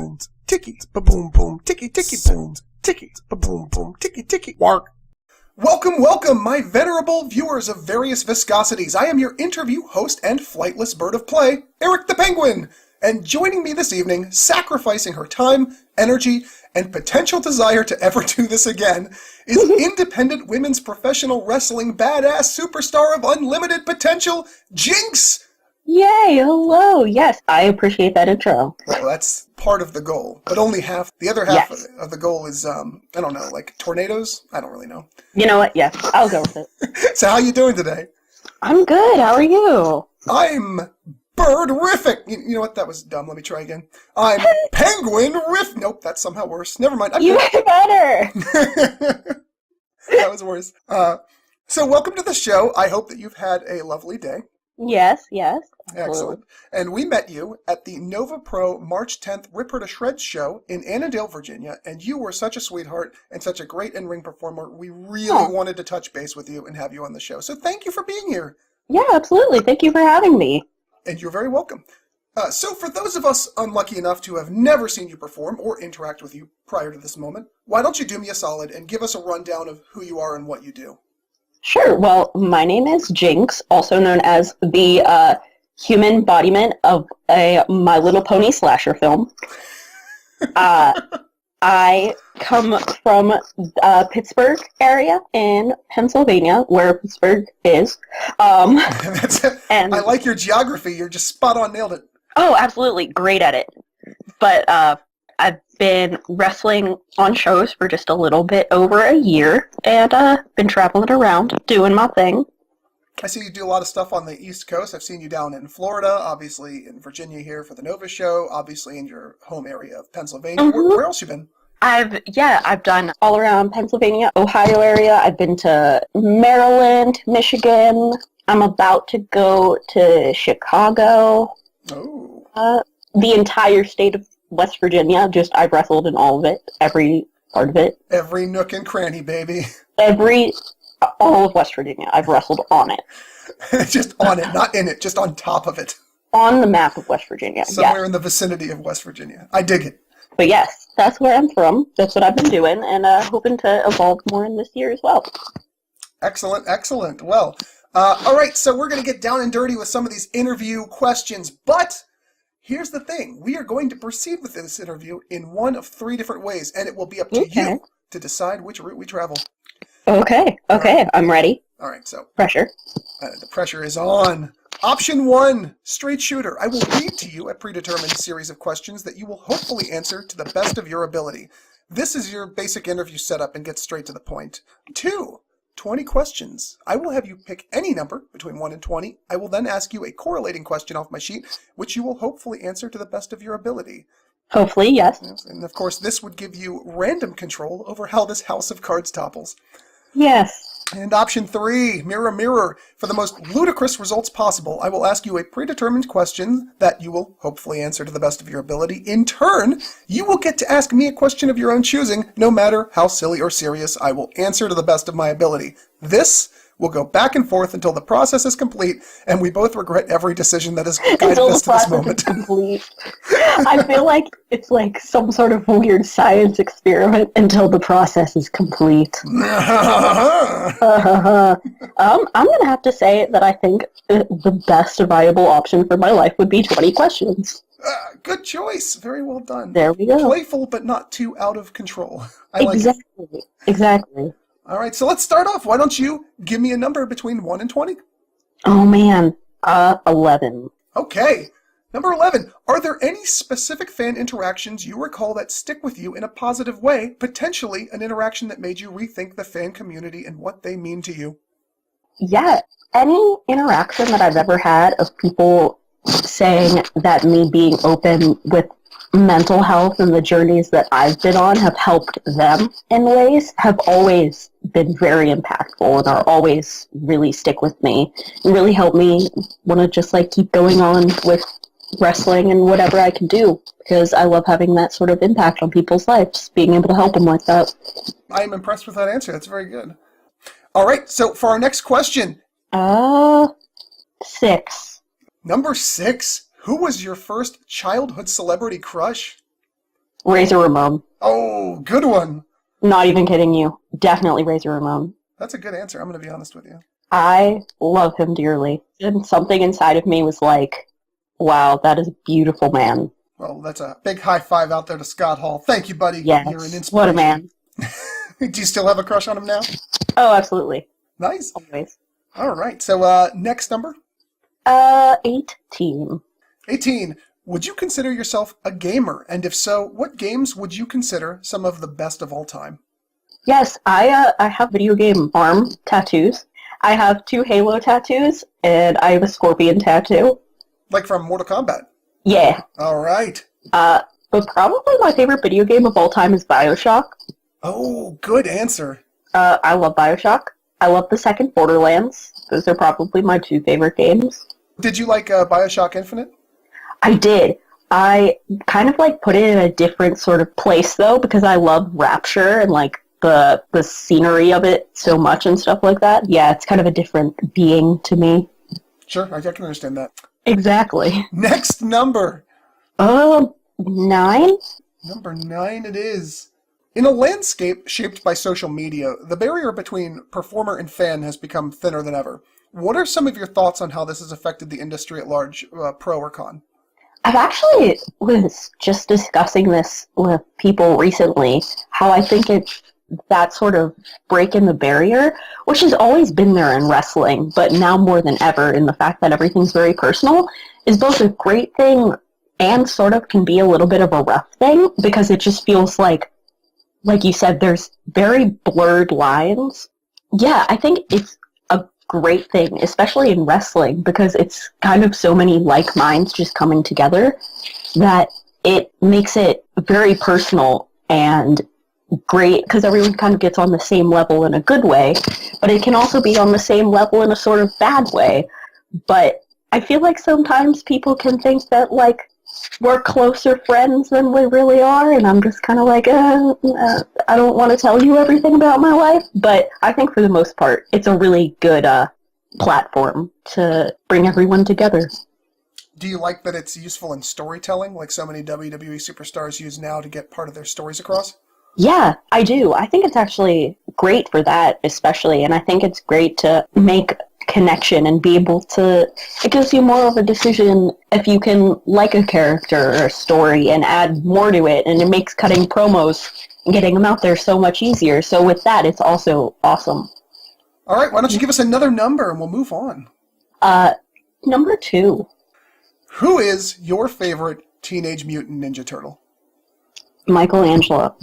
boom, ticky, ba-boom, boom, ticky, ticky, boom, ticky, ba-boom, boom, ticky, ticky, wark. Welcome, my venerable viewers of various viscosities. I am your interview host and flightless bird of play, Eric the Penguin. And joining me this evening, sacrificing her time, energy, and potential desire to ever do this again, is independent women's professional wrestling badass superstar of unlimited potential, Jinx! Yay, hello. Yes, I appreciate that intro. Well, that's part of the goal, but only half. The other half of the goal is, I don't know, like tornadoes? I don't really know. You know what? Yes, I'll go with it. So how you doing today? I'm good. How are you? I'm bird-rific. You know what? That was dumb. Let me try again. I'm penguin-riff. Nope, that's somehow worse. Never mind. You did better. That was worse. So welcome to the show. I hope that you've had a lovely day. Yes. Excellent. And we met you at the Nova Pro March 10th Rip Her to Shreds show in Annandale, Virginia, and you were such a sweetheart and such a great in-ring performer. We really wanted to touch base with you and have you on the show. So thank you for being here. Yeah, absolutely. Thank you for having me. And you're very welcome. So for those of us unlucky enough to have never seen you perform or interact with you prior to this moment, why don't you do me a solid and give us a rundown of who you are and what you do? Sure. Well, my name is Jinx, also known as the human embodiment of a My Little Pony slasher film. I come from Pittsburgh area in Pennsylvania, where Pittsburgh is. And I like your geography. You're just spot on, nailed it. Oh, absolutely. Great at it. But I've been wrestling on shows for just a little bit over a year, and been traveling around, doing my thing. I see you do a lot of stuff on the East Coast. I've seen you down in Florida, obviously in Virginia here for the Nova show, obviously in your home area of Pennsylvania. Mm-hmm. Where else you been? I've done all around Pennsylvania, Ohio area. I've been to Maryland, Michigan. I'm about to go to Chicago. Oh. The entire state of West Virginia. I've wrestled in all of it, every part of it. Every nook and cranny, baby. All of West Virginia. I've wrestled on it. Just on it, not in it, just on top of it. On the map of West Virginia. Somewhere in the vicinity of West Virginia. I dig it. But yes, that's where I'm from. That's what I've been doing, and hoping to evolve more in this year as well. Excellent. Well, all right, so we're going to get down and dirty with some of these interview questions, but here's the thing. We are going to proceed with this interview in one of three different ways, and it will be up to you to decide which route we travel. Okay, right. I'm ready. All right, so pressure. The pressure is on. Option 1, straight shooter. I will read to you a predetermined series of questions that you will hopefully answer to the best of your ability. This is your basic interview setup and get straight to the point. 2, 20 questions. I will have you pick any number between 1 and 20. I will then ask you a correlating question off my sheet, which you will hopefully answer to the best of your ability. Hopefully, yes. And of course, this would give you random control over how this house of cards topples. Yes. And option 3, mirror. For the most ludicrous results possible, I will ask you a predetermined question that you will hopefully answer to the best of your ability. In turn, you will get to ask me a question of your own choosing, no matter how silly or serious. I will answer to the best of my ability. This will go back and forth until the process is complete, and we both regret every decision that has guided us to this moment. Complete. I feel like it's like some sort of weird science experiment until the process is complete. I'm going to have to say that I think the best viable option for my life would be 20 questions. Good choice. Very well done. There we go. Playful, but not too out of control. I like it. Exactly. All right, so let's start off. Why don't you give me a number between 1 and 20? Oh, man. 11. Okay. Number 11. Are there any specific fan interactions you recall that stick with you in a positive way, potentially an interaction that made you rethink the fan community and what they mean to you? Yeah. Any interaction that I've ever had of people saying that me being open with mental health and the journeys that I've been on have helped them in ways have always been very impactful and are always really stick with me and really help me want to just like keep going on with wrestling and whatever I can do, because I love having that sort of impact on people's lives, being able to help them like that. I am impressed with that answer. That's very good. All right, so for our next question. 6. Number 6. Who was your first childhood celebrity crush? Razor Ramon. Oh, good one. Not even kidding you. Definitely Razor Ramon. That's a good answer. I'm going to be honest with you. I love him dearly. And something inside of me was like, wow, that is a beautiful man. Well, that's a big high five out there to Scott Hall. Thank you, buddy. Yes. You're an inspiration. What a man. Do you still have a crush on him now? Oh, absolutely. Nice. Always. All right. So, next number? 18. 18. Would you consider yourself a gamer? And if so, what games would you consider some of the best of all time? Yes, I have video game arm tattoos. I have 2 Halo tattoos, and I have a Scorpion tattoo. Like from Mortal Kombat? Yeah. All right. But probably my favorite video game of all time is BioShock. Oh, good answer. I love BioShock. I love the second Borderlands. Those are probably my 2 favorite games. Did you like BioShock Infinite? I did. I kind of like put it in a different sort of place though, because I love Rapture and like the scenery of it so much and stuff like that. Yeah, it's kind of a different being to me. Sure, I can understand that. Exactly. Next number. 9? Number 9 it is. In a landscape shaped by social media, the barrier between performer and fan has become thinner than ever. What are some of your thoughts on how this has affected the industry at large, pro or con? I've actually was just discussing this with people recently, how I think it's that sort of break in the barrier, which has always been there in wrestling, but now more than ever in the fact that everything's very personal, is both a great thing and sort of can be a little bit of a rough thing, because it just feels like you said, there's very blurred lines. Yeah, I think it's a great thing, especially in wrestling, because it's kind of so many like minds just coming together that it makes it very personal and great, because everyone kind of gets on the same level in a good way, but it can also be on the same level in a sort of bad way. But I feel like sometimes people can think that, like, we're closer friends than we really are, and I'm just kind of like, I don't want to tell you everything about my life, but I think for the most part, it's a really good platform to bring everyone together. Do you like that it's useful in storytelling, like so many WWE superstars use now to get part of their stories across? Yeah, I do. I think it's actually great for that, especially, and I think it's great to make connection and be able to, it gives you more of a decision if you can like a character or a story and add more to it, and it makes cutting promos and getting them out there so much easier. So with that, it's also awesome. All right, why don't you give us another number and we'll move on. Number 2. Who is your favorite Teenage Mutant Ninja Turtle? Michelangelo.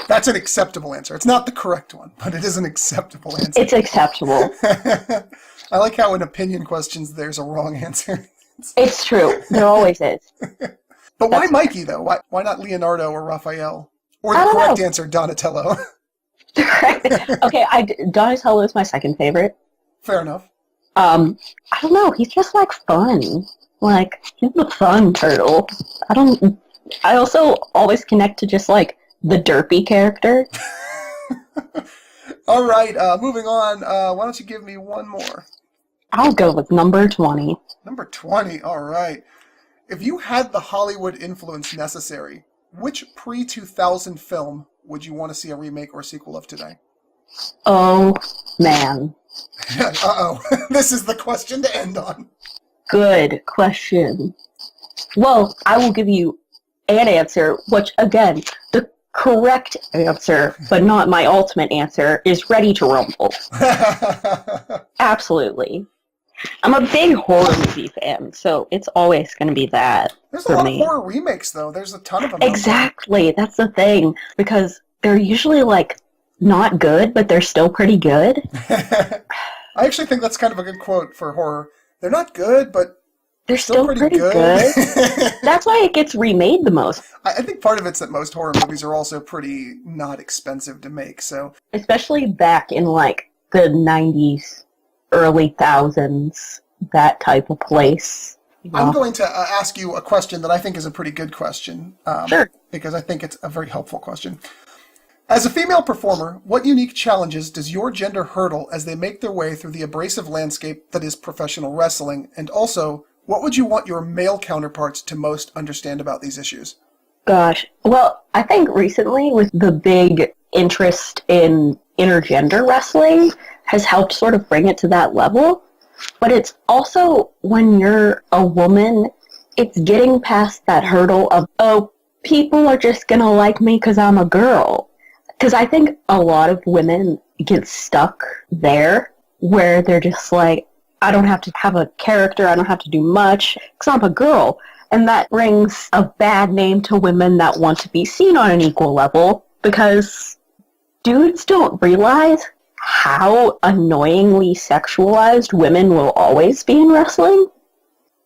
That's an acceptable answer. It's not the correct one, but it is an acceptable answer. It's acceptable. I like how in opinion questions there's a wrong answer. It's true. There always is. But why Mikey, though? Why not Leonardo or Raphael? Or the correct answer, Donatello? Okay, Donatello is my second favorite. Fair enough. I don't know. He's just, like, fun. Like, he's the fun turtle. I also always connect to just, like, the derpy character. All right, moving on. Why don't you give me one more? I'll go with number 20. Number 20, all right. If you had the Hollywood influence necessary, which pre-2000 film would you want to see a remake or sequel of today? Oh, man. Uh-oh. This is the question to end on. Good question. Well, I will give you an answer, which, again, the correct answer, but not my ultimate answer, is Ready to Rumble. Absolutely. I'm a big horror movie fan, so it's always going to be that. There's a lot of horror remakes, though. There's a ton of them. Exactly. That's the thing, because they're usually, like, not good, but they're still pretty good. I actually think that's kind of a good quote for horror. They're not good, but they're still pretty good. That's why it gets remade the most. I think part of it's that most horror movies are also pretty not expensive to make, so... Especially back in, like, the 90s, early thousands, that type of place. I'm going to ask you a question that I think is a pretty good question. Sure. Because I think it's a very helpful question. As a female performer, what unique challenges does your gender hurdle as they make their way through the abrasive landscape that is professional wrestling? And also, what would you want your male counterparts to most understand about these issues? Gosh. Well, I think recently with the big interest in intergender wrestling has helped sort of bring it to that level. But it's also when you're a woman, it's getting past that hurdle of, oh, people are just going to like me because I'm a girl. Because I think a lot of women get stuck there where they're just like, I don't have to have a character, I don't have to do much because I'm a girl. And that brings a bad name to women that want to be seen on an equal level because dudes don't realize how annoyingly sexualized women will always be in wrestling.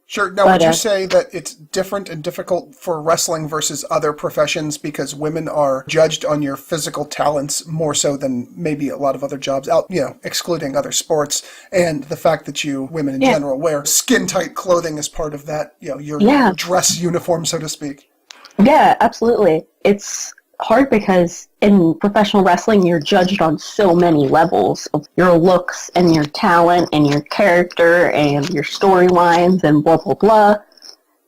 Sure. Now, would you say that it's different and difficult for wrestling versus other professions because women are judged on your physical talents more so than maybe a lot of other jobs, out, excluding other sports, and the fact that you, women in general, wear skin-tight clothing as part of that, your dress uniform, so to speak? Yeah, absolutely. It's hard because in professional wrestling, you're judged on so many levels of your looks and your talent and your character and your storylines and blah, blah, blah,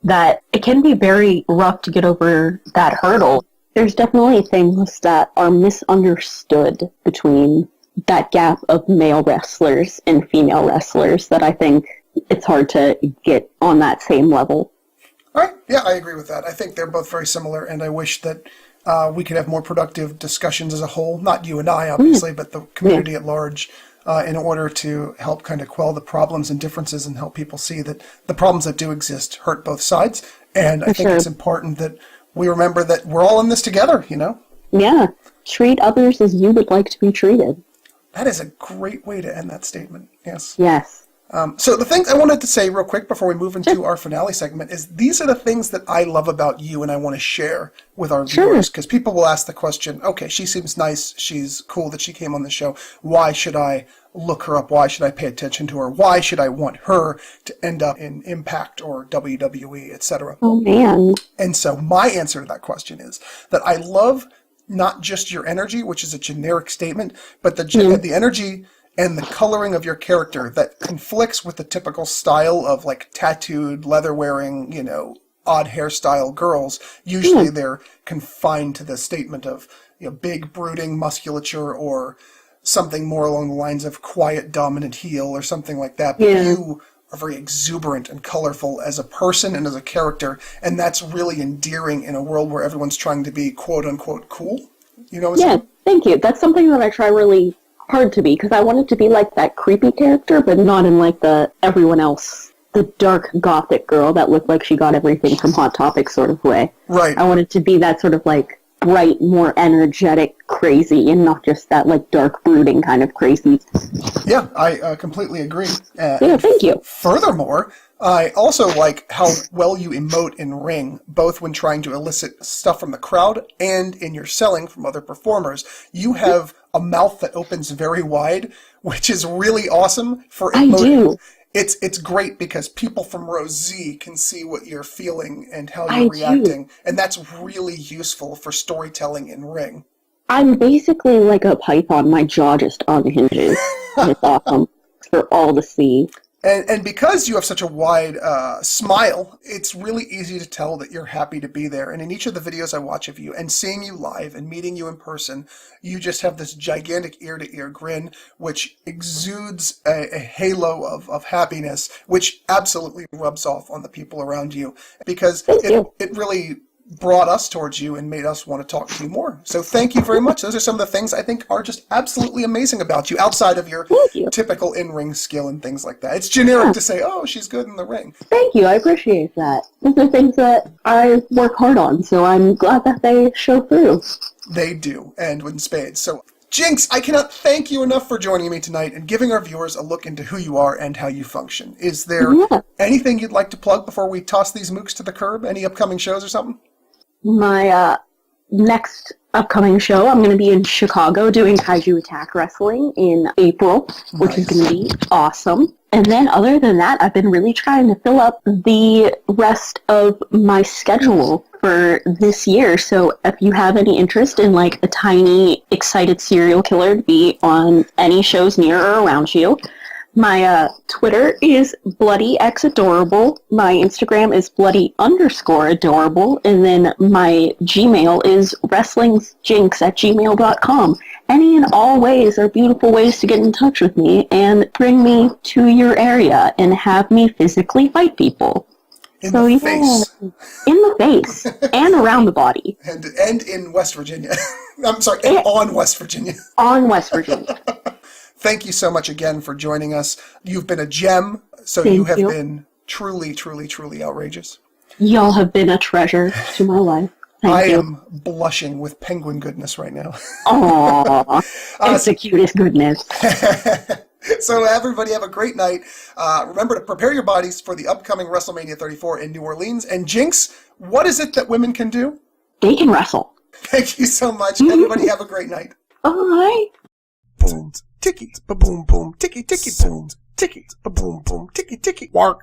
that it can be very rough to get over that hurdle. There's definitely things that are misunderstood between that gap of male wrestlers and female wrestlers that I think it's hard to get on that same level. All right. Yeah, I agree with that. I think they're both very similar, and I wish that we could have more productive discussions as a whole, not you and I, obviously, but the community at large, in order to help kind of quell the problems and differences and help people see that the problems that do exist hurt both sides. And I think it's important that we remember that we're all in this together, Yeah. Treat others as you would like to be treated. That is a great way to end that statement. Yes. Yes. So the things I wanted to say real quick before we move into our finale segment is these are the things that I love about you and I want to share with our viewers, because people will ask the question, okay, she seems nice, she's cool that she came on the show, why should I look her up, why should I pay attention to her, why should I want her to end up in Impact or WWE, etc.? Oh, man. And so my answer to that question is that I love not just your energy, which is a generic statement, but the energy and the coloring of your character that conflicts with the typical style of like tattooed, leather-wearing, odd hairstyle girls. Usually they're confined to the statement of big, brooding musculature or something more along the lines of quiet, dominant heel or something like that. But you are very exuberant and colorful as a person and as a character, and that's really endearing in a world where everyone's trying to be quote-unquote cool. You know what I'm saying? Thank you. That's something that I try really hard to be, because I wanted to be like that creepy character, but not in like the everyone else, the dark gothic girl that looked like she got everything from Hot Topic sort of way. Right. I wanted to be that sort of like bright, more energetic crazy, and not just that like dark brooding kind of crazy. Yeah, I completely agree. Thank you. Furthermore, I also like how well you emote in ring, both when trying to elicit stuff from the crowd and in your selling from other performers. You have a mouth that opens very wide, which is really awesome for emoting. I do. It's great because people from row Z can see what you're feeling and how you're reacting, and that's really useful for storytelling in ring. I'm basically like a python. My jaw just unhinges. It's awesome for all to see. And because you have such a wide smile, it's really easy to tell that you're happy to be there. And in each of the videos I watch of you, and seeing you live and meeting you in person, you just have this gigantic ear-to-ear grin, which exudes a halo of happiness, which absolutely rubs off on the people around you. Because it really brought us towards you and made us want to talk to you more. So thank you very much. Those are some of the things I think are just absolutely amazing about you, outside of your typical in-ring skill and things like that. It's generic to say, oh, she's good in the ring. Thank you. I appreciate that. Those are things that I work hard on, so I'm glad that they show through. They do, and in spades. So, Jinx, I cannot thank you enough for joining me tonight and giving our viewers a look into who you are and how you function. Is there anything you'd like to plug before we toss these mooks to the curb? Any upcoming shows or something? My next upcoming show, I'm going to be in Chicago doing Kaiju Attack Wrestling in April, which is going to be awesome. And then other than that, I've been really trying to fill up the rest of my schedule for this year. So if you have any interest in like a tiny, excited serial killer to be on any shows near or around you, My Twitter is bloodyxadorable. My Instagram is bloody_adorable. And then my Gmail is wrestlingsjinx@gmail.com. Any and all ways are beautiful ways to get in touch with me and bring me to your area and have me physically fight people. In the face. In the face. And around the body. And in West Virginia. I'm sorry, and on West Virginia. On West Virginia. Thank you so much again for joining us. You've been a gem, so you have been truly, truly, truly outrageous. Y'all have been a treasure to my life. Thank you. I am blushing with penguin goodness right now. Aww, it's the cutest goodness. So everybody have a great night. Remember to prepare your bodies for the upcoming WrestleMania 34 in New Orleans. And Jinx, what is it that women can do? They can wrestle. Thank you so much. Everybody have a great night. Bye. Boom, ticky, ba boom, boom, ticky, ticky, boom, ticky, ba boom, boom, ticky, ticky, work.